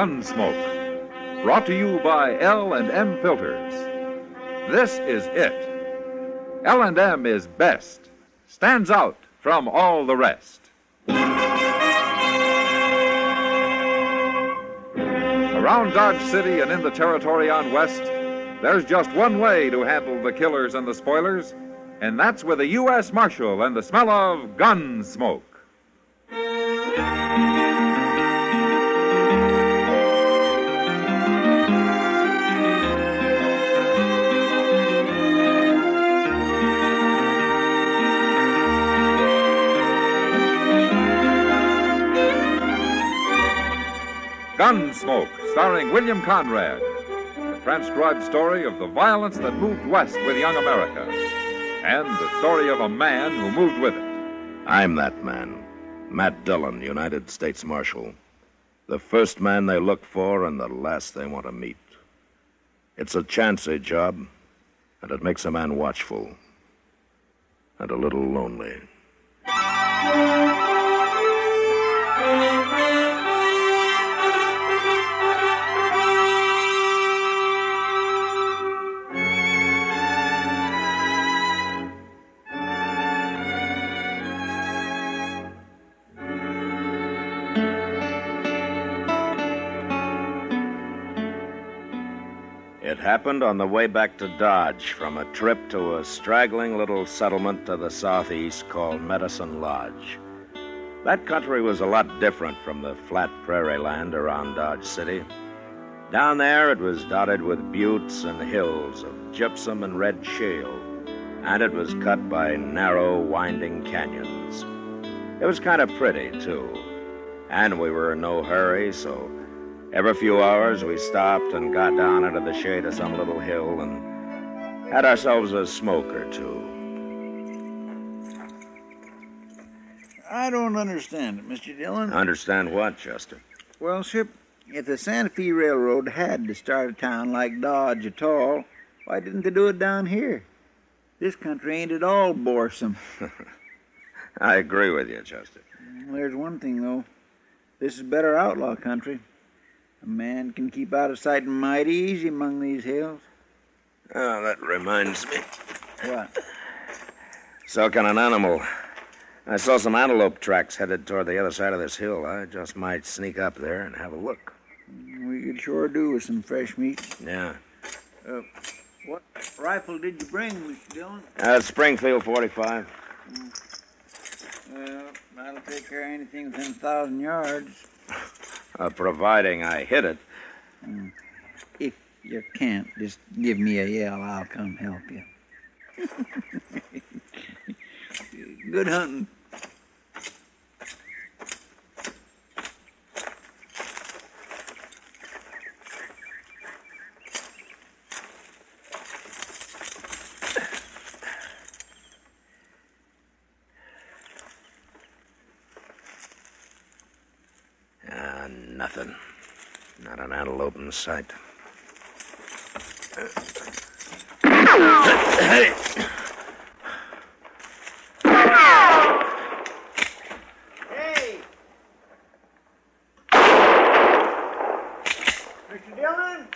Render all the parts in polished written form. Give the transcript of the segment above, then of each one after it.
Gunsmoke, brought to you by L&M Filters. This is it. L&M is best, stands out from all the rest. Around Dodge City and in the territory on West, there's just one way to handle the killers and the spoilers, and that's with a U.S. Marshal and the smell of Gunsmoke. Gunsmoke, starring William Conrad. The transcribed story of the violence that moved west with young America. And the story of a man who moved with it. I'm that man, Matt Dillon, United States Marshal. The first man they look for and the last they want to meet. It's a chancy job, and it makes a man watchful and a little lonely. It happened on the way back to Dodge from a trip to a straggling little settlement to the southeast called Medicine Lodge. That country was a lot different from the flat prairie land around Dodge City. Down there it was dotted with buttes and hills of gypsum and red shale, and it was cut by narrow, winding canyons. It was kind of pretty, too, and we were in no hurry, so every few hours, we stopped and got down into the shade of some little hill and had ourselves a smoke or two. I don't understand it, Mr. Dillon. Understand what, Chester? Well, sir, if the Santa Fe Railroad had to start a town like Dodge at all, why didn't they do it down here? This country ain't at all boresome. I agree with you, Chester. There's one thing, though. This is better outlaw country. A man can keep out of sight mighty easy among these hills. Oh, that reminds me. What? So can an animal. I saw some antelope tracks headed toward the other side of this hill. I just might sneak up there and have a look. We could sure do with some fresh meat. Yeah. What rifle did you bring, Mr. Dillon? Springfield 45. Well, that'll take care of anything within 1,000 yards. Providing I hit it. If you can't, just give me a yell. I'll come help you. Good hunting. Nothing. Not an antelope in sight. Hey! Hey! Mr. Dillon?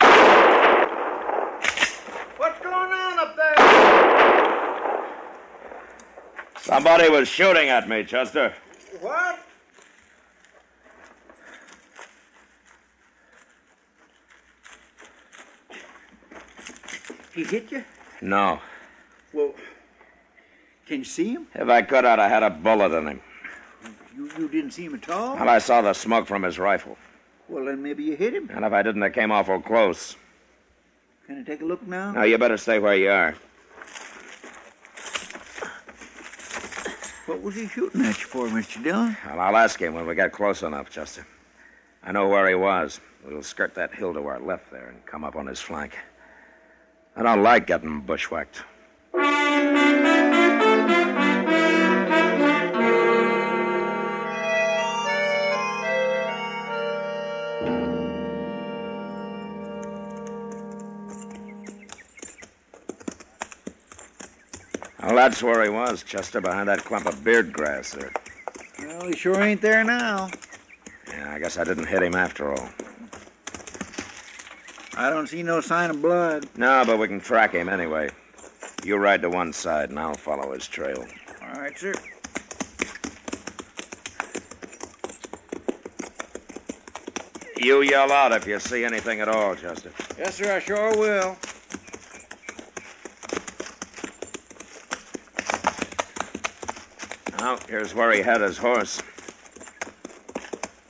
What's going on up there? Somebody was shooting at me, Chester. What? He hit you? No. Well, can you see him? If I could, I'd have had a bullet in him. You didn't see him at all? Well, I saw the smoke from his rifle. Well, then maybe you hit him. And if I didn't, I came awful close. Can I take a look now? No, you better stay where you are. What was he shooting at you for, Mr. Dillon? Well, I'll ask him when we get close enough, Chester. I know where he was. We'll skirt that hill to our left there and come up on his flank. I don't like getting bushwhacked. Well, that's where he was, Chester, behind that clump of beard grass there. Well, he sure ain't there now. Yeah, I guess I didn't hit him after all. I don't see no sign of blood. No, but we can track him anyway. You ride to one side, and I'll follow his trail. All right, sir. You yell out if you see anything at all, Chester. Yes, sir, I sure will. Now, here's where he had his horse.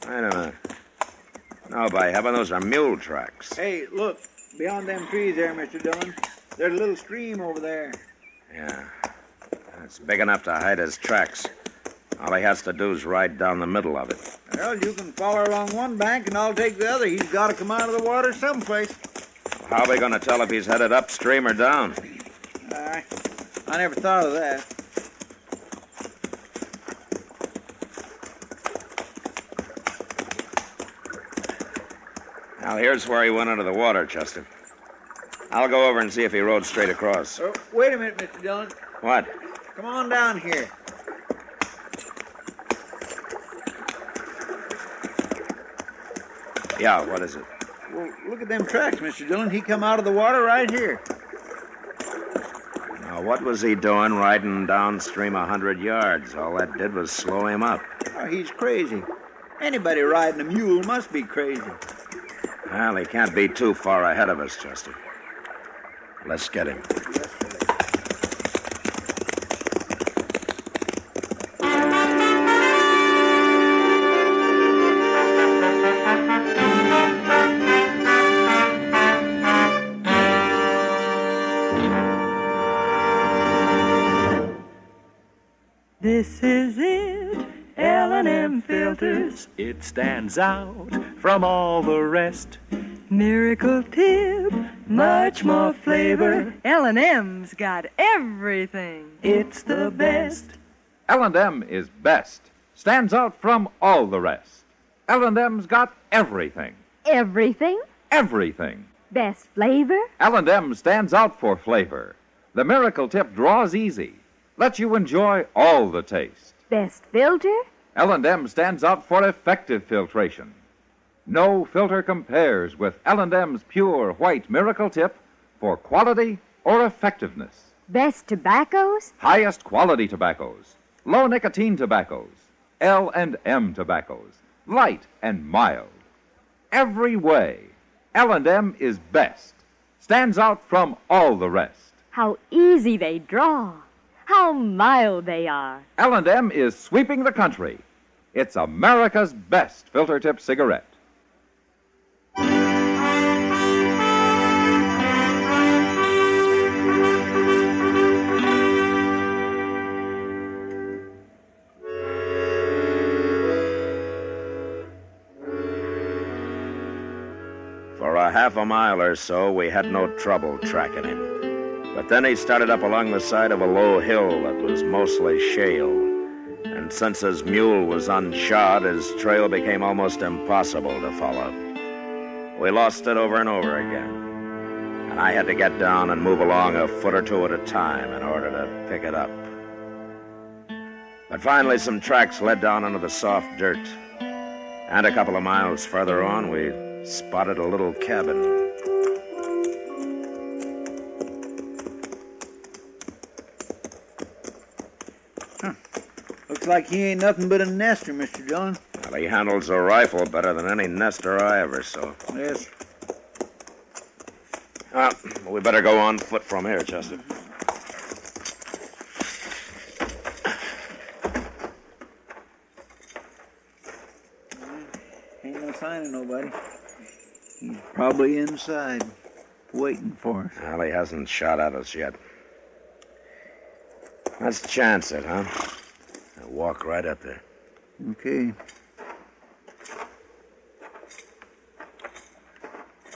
Wait a minute. No, by heaven, those are mule tracks. Hey, look. Beyond them trees there, Mr. Dillon. There's a little stream over there. Yeah. It's big enough to hide his tracks. All he has to do is ride down the middle of it. Well, you can follow along one bank and I'll take the other. He's got to come out of the water someplace. How are we going to tell if he's headed upstream or down? I never thought of that. Now, here's where he went into the water, Chester. I'll go over and see if he rode straight across. Oh, wait a minute, Mr. Dillon. What? Come on down here. Yeah, what is it? Well, look at them tracks, Mr. Dillon. He come out of the water right here. Now, what was he doing riding downstream 100 yards? All that did was slow him up. Oh, he's crazy. Anybody riding a mule must be crazy. Well, he can't be too far ahead of us, Chester. Let's get him. This is it, L&M filters. It stands out from all the rest. Miracle tip, much more flavor. L&M's got everything. It's the best. L&M is best. Stands out from all the rest. L&M's got everything. Everything? Everything. Best flavor? L&M stands out for flavor. The Miracle Tip draws easy. Lets you enjoy all the taste. Best filter? L&M stands out for effective filtration. No filter compares with L&M's pure white Miracle Tip for quality or effectiveness. Best tobaccos? Highest quality tobaccos, low nicotine tobaccos, L&M tobaccos, light and mild. Every way, L&M is best. Stands out from all the rest. How easy they draw. How mild they are. L&M is sweeping the country. It's America's best filter tip cigarette. For a half a mile or so, we had no trouble tracking him. But then he started up along the side of a low hill that was mostly shale. And since his mule was unshod, his trail became almost impossible to follow. We lost it over and over again. And I had to get down and move along a foot or two at a time in order to pick it up. But finally, some tracks led down into the soft dirt. And a couple of miles further on, we spotted a little cabin. Looks like he ain't nothing but a nester, Mr. Dillon. Well, he handles a rifle better than any nester I ever saw. Yes. Well, we better go on foot from here, Chester. Ain't no sign of nobody. He's probably inside, waiting for us. Well, he hasn't shot at us yet. Let's chance it, huh? I'll walk right up there. Okay.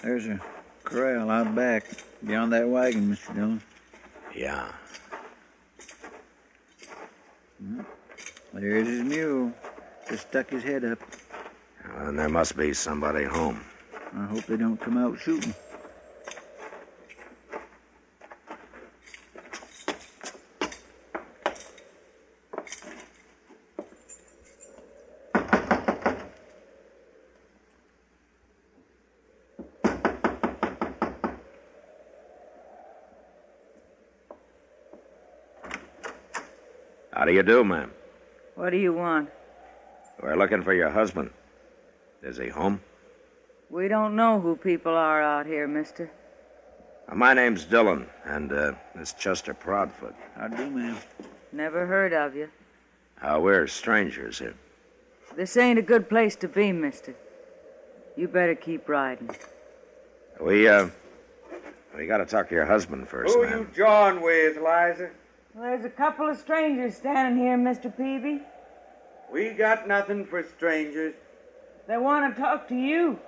There's a corral out back, beyond that wagon, Mr. Dillon. Yeah. There's his mule. Just stuck his head up. Well, then there must be somebody home. I hope they don't come out shooting. How do you do, ma'am? What do you want? We're looking for your husband. Is he home? We don't know who people are out here, mister. My name's Dillon, and this Chester Proudfoot. How do, ma'am? Never heard of you. We're strangers here. This ain't a good place to be, mister. You better keep riding. We gotta talk to your husband first, Who ma'am. you jawing with, Liza? Well, there's a couple of strangers standing here, Mr. Peavy. We got nothing for strangers. They want to talk to you.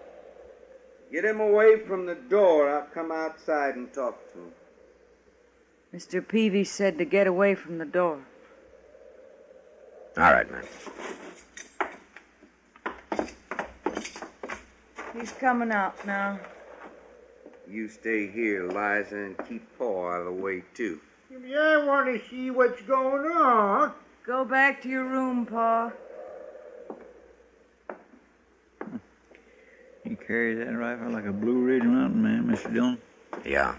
Get him away from the door. I'll come outside and talk to him. Mr. Peavy said to get away from the door. All right, ma'am. He's coming out now. You stay here, Liza, and keep Paul out of the way, too. I want to see what's going on. Go back to your room, Pa. He carries that rifle like a Blue Ridge Mountain man, Mr. Dillon. Yeah.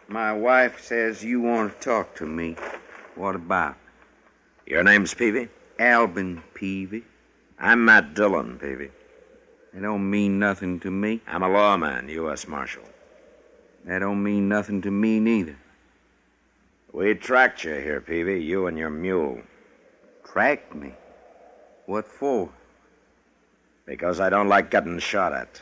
My wife says you want to talk to me. What about? Your name's Peavy? Albin Peavy. I'm Matt Dillon, Peavy. It don't mean nothing to me. I'm a lawman, U.S. Marshal. That don't mean nothing to me neither. We tracked you here, Peavy, you and your mule. Tracked me? What for? Because I don't like getting shot at.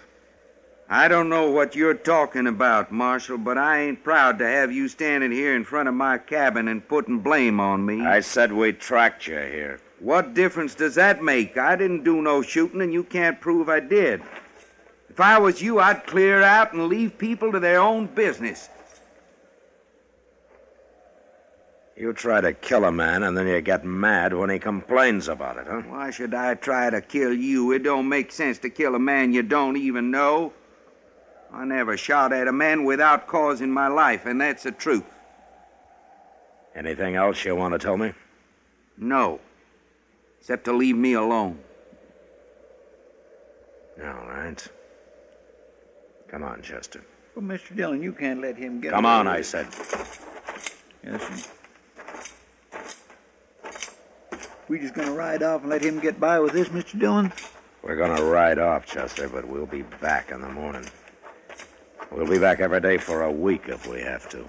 I don't know what you're talking about, Marshal, but I ain't proud to have you standing here in front of my cabin and putting blame on me. I said we tracked you here. What difference does that make? I didn't do no shooting, and you can't prove I did. If I was you, I'd clear out and leave people to their own business. You try to kill a man, and then you get mad when he complains about it, huh? Why should I try to kill you? It don't make sense to kill a man you don't even know. I never shot at a man without cause in my life, and that's the truth. Anything else you want to tell me? No. Except to leave me alone. All right. Come on, Chester. Well, Mr. Dillon, you can't let him get Come away on, with I it. said. Yes, sir. We just gonna ride off and let him get by with this, Mr. Dillon? We're going to ride off, Chester, but we'll be back in the morning. We'll be back every day for a week if we have to.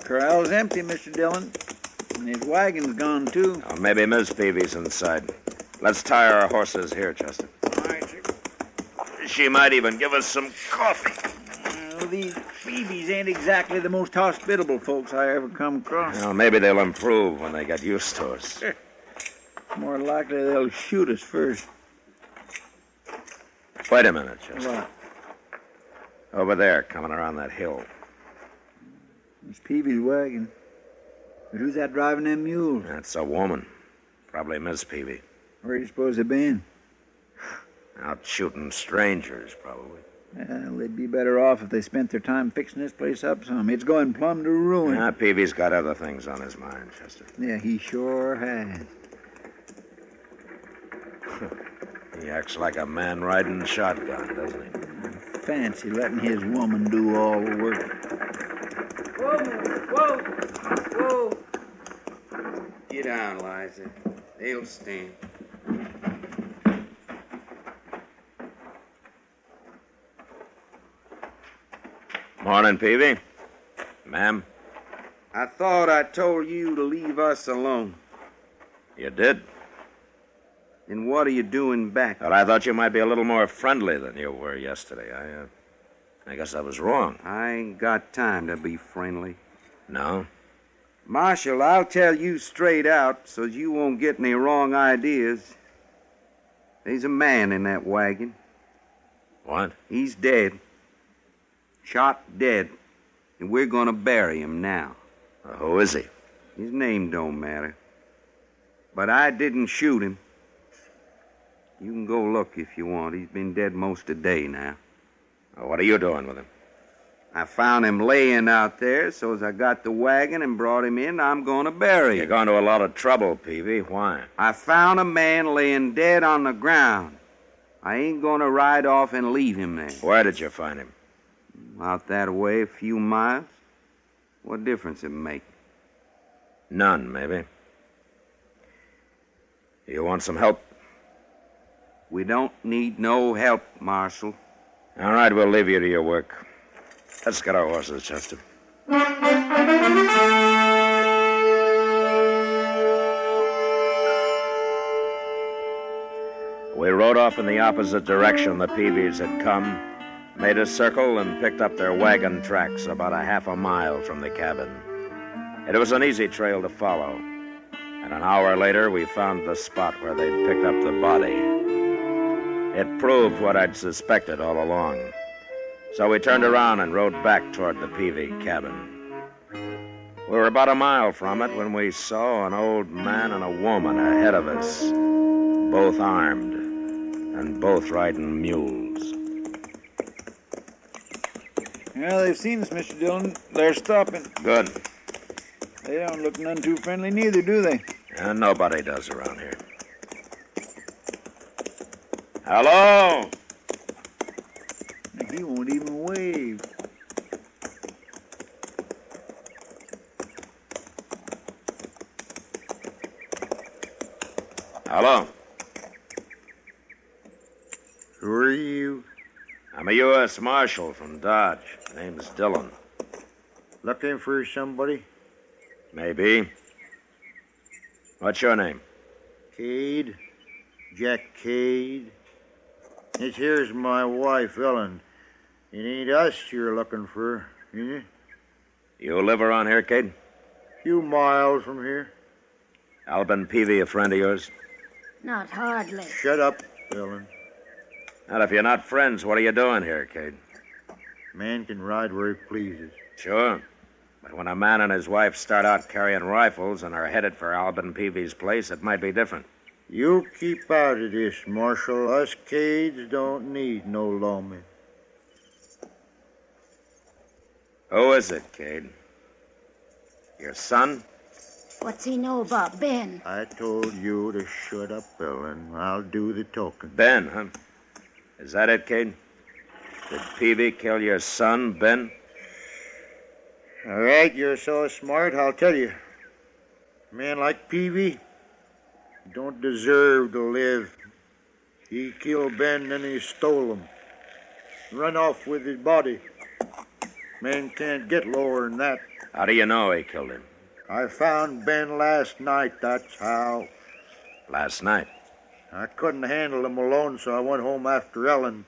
Corral's empty, Mr. Dillon. And his wagon's gone, too. Oh, maybe Miss Peavy's inside. Let's tie our horses here, Chester. All right, sir. She might even give us some coffee. Well, these Phoebes ain't exactly the most hospitable folks I ever come across. Well, maybe they'll improve when they get used to us. More likely they'll shoot us first. Wait a minute, Chester. What? Over there, coming around that hill. It's Peavy's wagon. But who's that driving them mules? That's a woman. Probably Miss Peavy. Where do you suppose they've been? Out shooting strangers, probably. Well, they'd be better off if they spent their time fixing this place up some. It's going plumb to ruin. Yeah, Peavy's got other things on his mind, Chester. Yeah, he sure has. He acts like a man riding shotgun, doesn't he? Fancy letting his woman do all the work. Whoa, whoa, whoa. Get down, Liza. They'll stand. Morning, Peavy. Ma'am. I thought I told you to leave us alone. You did? Then what are you doing back? But I thought you might be a little more friendly than you were yesterday. I guess I was wrong. I ain't got time to be friendly. No? Marshal, I'll tell you straight out so you won't get any wrong ideas. There's a man in that wagon. What? He's dead. Shot dead. And we're gonna bury him now. Who is he? His name don't matter. But I didn't shoot him. You can go look if you want. He's been dead most of the day now. Well, what are you doing with him? I found him laying out there, so as I got the wagon and brought him in, I'm going to bury You're him. going to a lot of trouble, Peavy. Why? I found a man laying dead on the ground. I ain't going to ride off and leave him there. Where did you find him? Out that way, a few miles. What difference it make? None, maybe. You want some help? We don't need no help, Marshal. All right, we'll leave you to your work. Let's get our horses, Chester. We rode off in the opposite direction the Peavies had come, made a circle, and picked up their wagon tracks about a half a mile from the cabin. It was an easy trail to follow, and an hour later we found the spot where they'd picked up the body. It proved what I'd suspected all along. So we turned around and rode back toward the Peavy cabin. We were about a mile from it when we saw an old man and a woman ahead of us, both armed and both riding mules. Yeah, they've seen us, Mr. Dillon. They're stopping. Good. They don't look none too friendly neither, do they? And nobody does around here. Hello? He won't even wave. Hello? Who are you? I'm a U.S. Marshal from Dodge. Name's Dillon. Looking for somebody? Maybe. What's your name? Cade? Jack Cade? This here's my wife, Ellen. It ain't us you're looking for, is it? You live around here, Cade? Few miles from here. Albin Peavy, a friend of yours? Not hardly. Shut up, Ellen. Well, if you're not friends, what are you doing here, Cade? Man can ride where he pleases. Sure. But when a man and his wife start out carrying rifles and are headed for Albin Peavy's place, it might be different. You keep out of this, Marshal. Us Cades don't need no lawman. Who is it, Cade? Your son? What's he know about Ben? I told you to shut up, Ellen. I'll do the talking. Ben, huh? Is that it, Cade? Did Peavy kill your son, Ben? All right, you're so smart, I'll tell you. A man like Peavy don't deserve to live. He killed Ben, then he stole him. Run off with his body. Man can't get lower than that. How do you know he killed him? I found Ben last night, that's how. Last night. I couldn't handle him alone, so I went home after Ellen.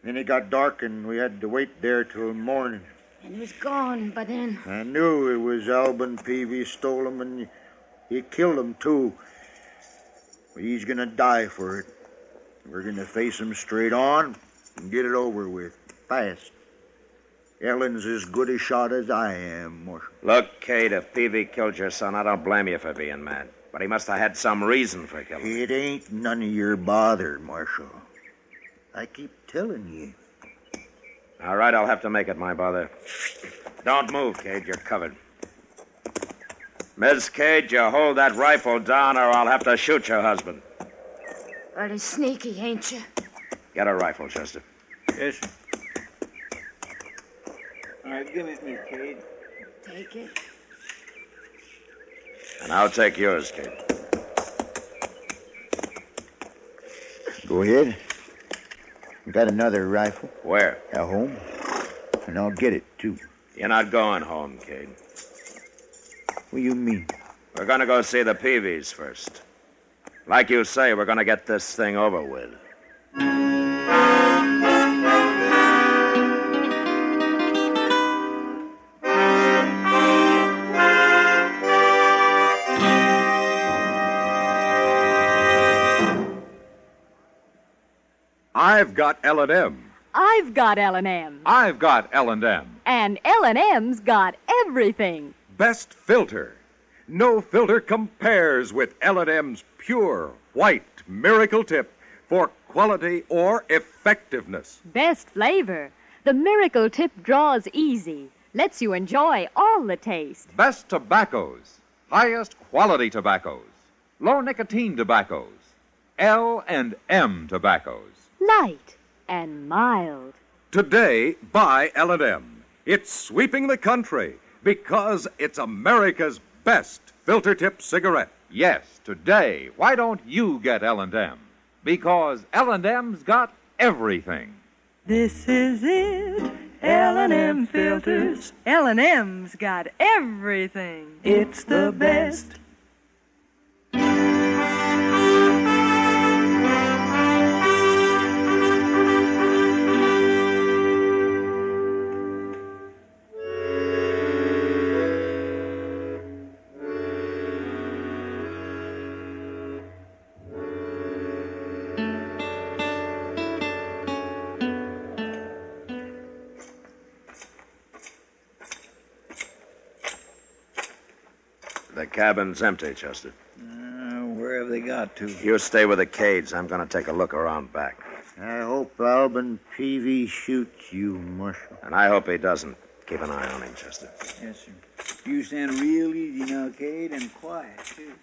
Then it got dark and we had to wait there till morning. And he was gone by then. I knew it was Albin Peavy stole him, and he killed him, too. But he's gonna die for it. We're gonna face him straight on and get it over with, fast. Ellen's as good a shot as I am, Marshal. Look, Cade, if Peavy killed your son, I don't blame you for being mad. But he must have had some reason for killing him. It ain't none of your bother, Marshal. I keep telling you. All right, I'll have to make it my bother. Don't move, Cade. You're covered. Miss Cade, you hold that rifle down or I'll have to shoot your husband. Pretty sneaky, ain't you? Get a rifle, Chester. Yes, sir. All right, give it me, Cade. Take it. And I'll take yours, Cade. Go ahead. Got another rifle Where? at home, and I'll get it, too. You're not going home, Cade. What do you mean? We're going to go see the Peavies first. Like you say, we're going to get this thing over with. I've got L&M. I've got L&M. I've got L&M. And L&M's got everything. Best filter. No filter compares with L&M's pure, white, miracle tip for quality or effectiveness. Best flavor. The Miracle Tip draws easy. Lets you enjoy all the taste. Best tobaccos. Highest quality tobaccos. Low nicotine tobaccos. L&M tobaccos. Light and mild. Today, buy L&M. It's sweeping the country because it's America's best filter tip cigarette. Yes, today, why don't you get L&M? Because L&M's got everything. This is it, L&M filters. L&M's got everything. It's the best. The cabin's empty, Chester. Where have they got to? You stay with the Cades. I'm going to take a look around back. I hope Alban Peavy shoots you, Marshal. And I hope he doesn't. Keep an eye on him, Chester. Yes, sir. You stand real easy now, Cade, and quiet, too.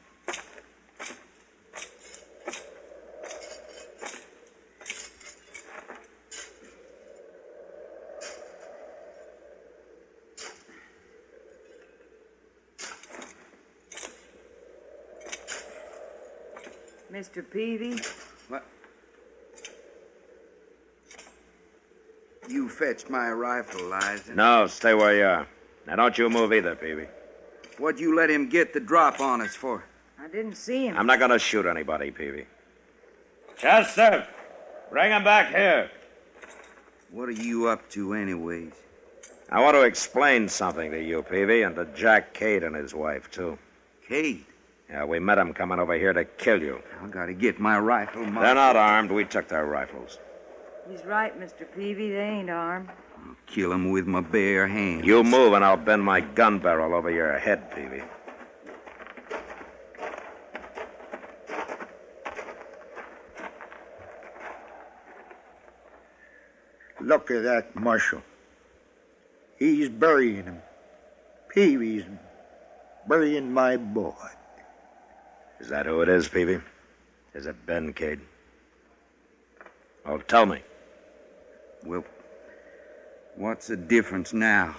Mr. Peavy? What? You fetched my rifle, Liza. No, stay where you are. Now, don't you move either, Peavy. What'd you let him get the drop on us for? I didn't see him. I'm not going to shoot anybody, Peavy. Chester, bring him back here. What are you up to, anyways? I want to explain something to you, Peavy, and to Jack Cade and his wife, too. Cade? Yeah, we met them coming over here to kill you. I gotta get my rifle, Marshal. They're not armed. We took their rifles. He's right, Mr. Peavy. They ain't armed. I'll kill them with my bare hands. You move and I'll bend my gun barrel over your head, Peavy. Look at that, Marshal. He's burying him. Peavy's burying my boy. Is that who it is, Peavy? Is it Ben Cade? Oh, tell me. Well, what's the difference now?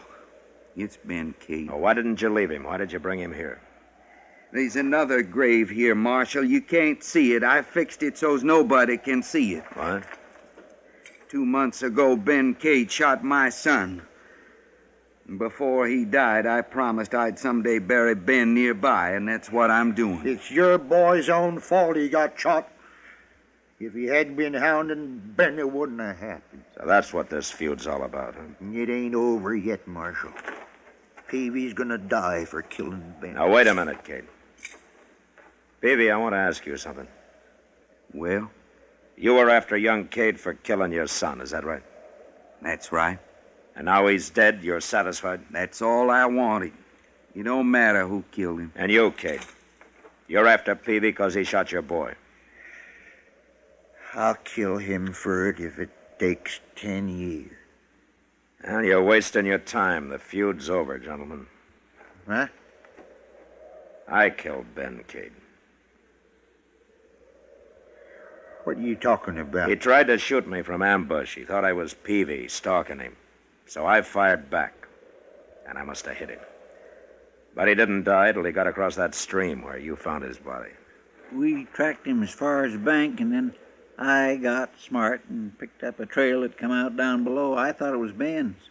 It's Ben Cade. Oh, why didn't you leave him? Why did you bring him here? There's another grave here, Marshal. You can't see it. I fixed it so's nobody can see it. What? 2 months ago, Ben Cade shot my son. Before he died, I promised I'd someday bury Ben nearby, and that's what I'm doing. It's your boy's own fault he got shot. If he hadn't been hounding Ben, it wouldn't have happened. So that's what this feud's all about, huh? It ain't over yet, Marshal. Peavy's gonna die for killing Ben. Now, wait a minute, Cade. Peavy, I want to ask you something. Well? You were after young Cade for killing your son, is that right? That's right. And now he's dead, you're satisfied? That's all I wanted. It don't matter who killed him. And you, Cade? You're after Peavy because he shot your boy. I'll kill him for it if it takes 10 years. Well, you're wasting your time. The feud's over, gentlemen. Huh? I killed Ben Cade. What are you talking about? He tried to shoot me from ambush. He thought I was Peavy, stalking him. So I fired back, and I must have hit him. But he didn't die till he got across that stream where you found his body. We tracked him as far as the bank, and then I got smart and picked up a trail that come out down below. I thought it was Ben's.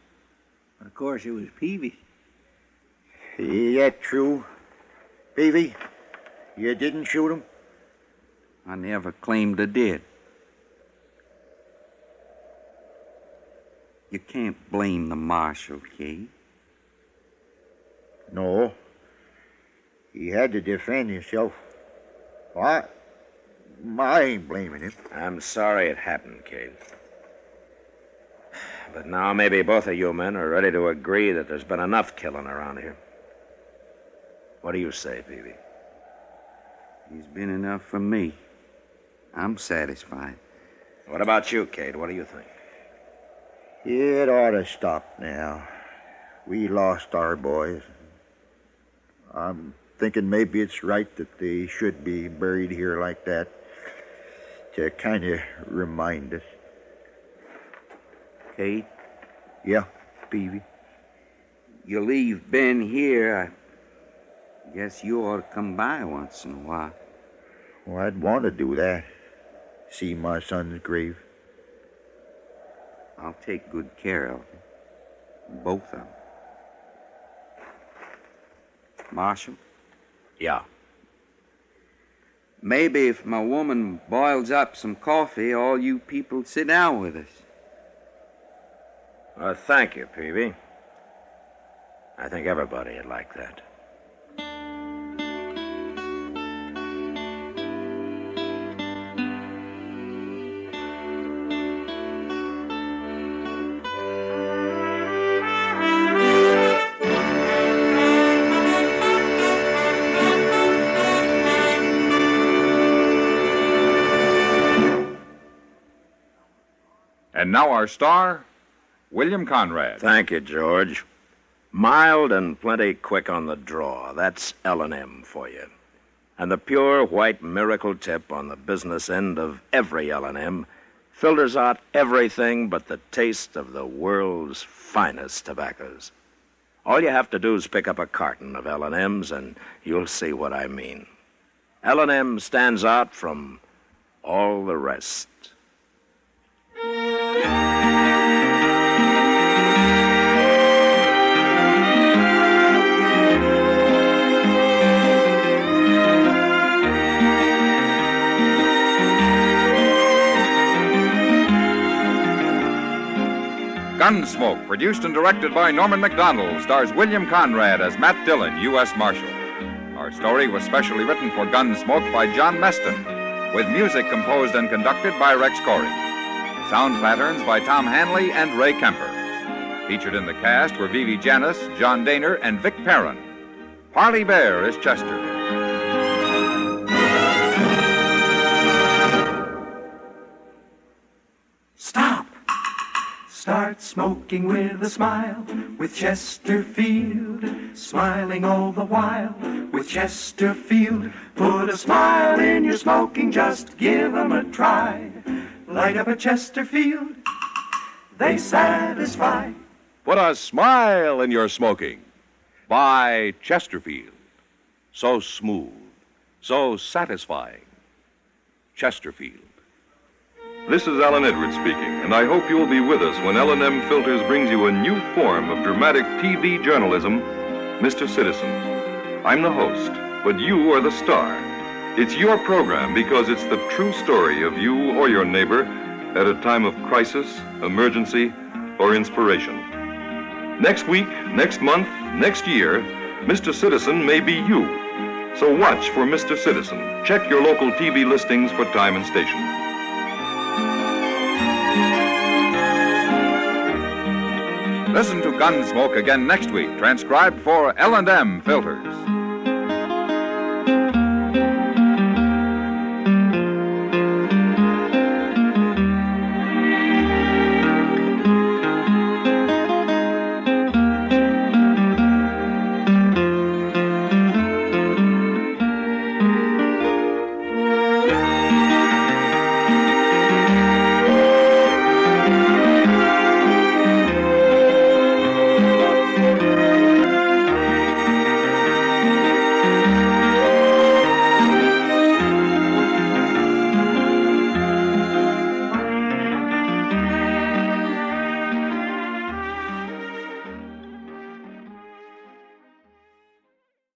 But of course, it was Peavy's. Is that true? Peavy, you didn't shoot him? I never claimed I did. You can't blame the marshal, Cade. No. He had to defend himself. I ain't blaming him. I'm sorry it happened, Cade. But now maybe both of you men are ready to agree that there's been enough killing around here. What do you say, Peavy? He's been enough for me. I'm satisfied. What about you, Kate? What do you think? It ought to stop now. We lost our boys. I'm thinking maybe it's right that they should be buried here like that to kind of remind us. Kate, Yeah, Peavy. you leave Ben here. I guess you ought to come by once in a while. Well, I'd want to do that. See my son's grave. I'll take good care of them. Both of them. Marshal, Yeah. maybe if my woman boils up some coffee, all you people sit down with us. Thank you, Peavy. I think everybody would like that. And now our star, William Conrad. Thank you, George. Mild and plenty quick on the draw. That's L&M for you. And the pure white miracle tip on the business end of every L&M filters out everything but the taste of the world's finest tobaccos. All you have to do is pick up a carton of L&Ms and you'll see what I mean. L&M stands out from all the rest. Gunsmoke, produced and directed by Norman Macdonnell, stars William Conrad as Matt Dillon, U.S. Marshal. Our story was specially written for Gunsmoke by John Meston, with music composed and conducted by Rex Corey. Sound patterns by Tom Hanley and Ray Kemper. Featured in the cast were Vivi Janis, John Daner, and Vic Perrin. Parley Bear is Chester. Stop! Start smoking with a smile, with Chesterfield, smiling all the while, with Chesterfield. Put a smile in your smoking, just give 'em a try. Light up a Chesterfield, they satisfy. Put a smile in your smoking. Buy Chesterfield. So smooth, so satisfying. Chesterfield. This is Alan Edwards speaking, and I hope you'll be with us when L&M Filters brings you a new form of dramatic TV journalism, Mr. Citizen. I'm the host, but you are the star. It's your program because it's the true story of you or your neighbor at a time of crisis, emergency, or inspiration. Next week, next month, next year, Mr. Citizen may be you. So watch for Mr. Citizen. Check your local TV listings for time and station. Listen to Gunsmoke again next week, transcribed for L&M Filters.